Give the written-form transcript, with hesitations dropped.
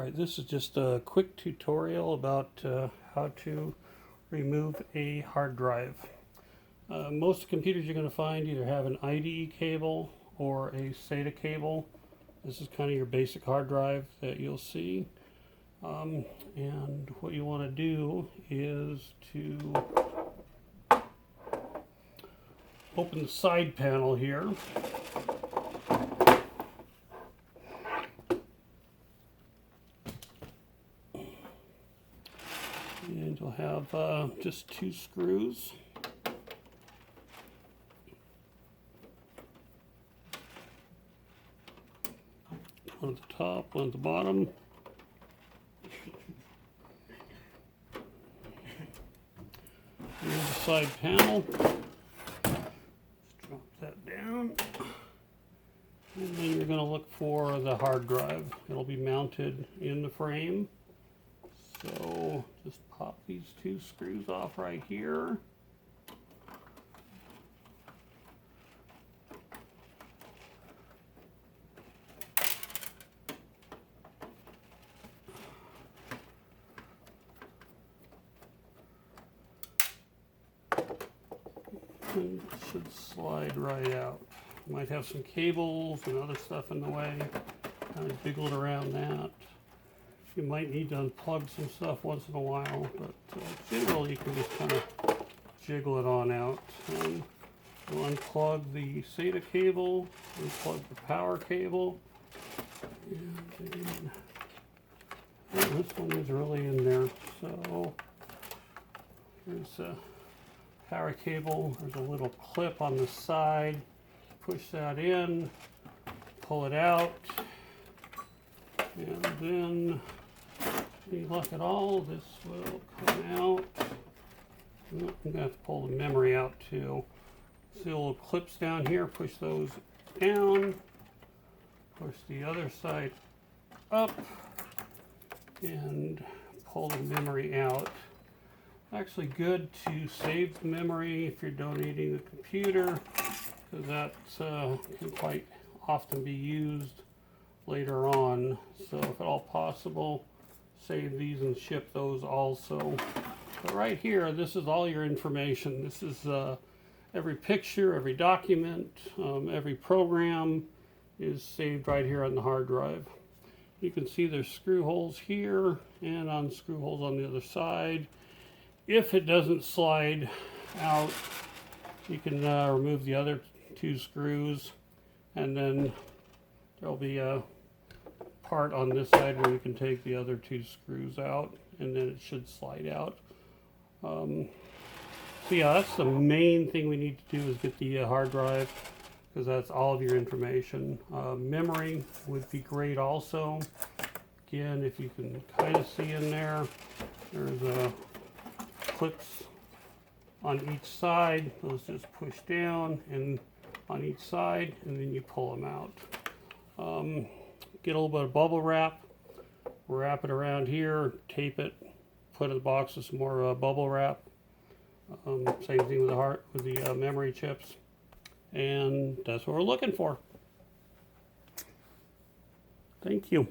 Alright, this is just a quick tutorial about how to remove a hard drive. Most computers you're going to find either have an IDE cable or a SATA cable. This is kind of your basic hard drive that you'll see. And what you want to do is to open the side panel here. And you'll have just two screws. One at the top, one at the bottom. Here's the side panel. Just drop that down. And then you're going to look for the hard drive. It'll be mounted in the frame. So just pop these two screws off right here. And it should slide right out. Might have some cables and other stuff in the way. Kind of jiggle it around that. You might need to unplug some stuff once in a while, but generally you can just kind of jiggle it on out. We'll unplug the SATA cable, unplug the power cable, and this one is really in there. So here's a power cable. There's a little clip on the side. Push that in, pull it out, and then you look at all, this will come out. I'm going to have to pull the memory out too. See the little clips down here, push those down, push the other side up, and pull the memory out. Actually good to save the memory if you're donating the computer, because that can quite often be used later on. So if at all possible, save these and ship those also. But right here, this is all your information. This is every picture, every document, every program is saved right here on the hard drive. You can see there's screw holes here and on screw holes on the other side. If it doesn't slide out, you can remove the other two screws, and then there'll be a part on this side where you can take the other two screws out, and then it should slide out. So yeah, that's the main thing we need to do, is get the hard drive, because that's all of your information. Memory would be great also. Again, if you can kind of see in there, there's clips on each side. Those just push down and on each side, and then you pull them out. Get a little bit of bubble wrap, wrap it around here, tape it, put in the box with some more bubble wrap. Same thing with the memory chips, and that's what we're looking for. Thank you.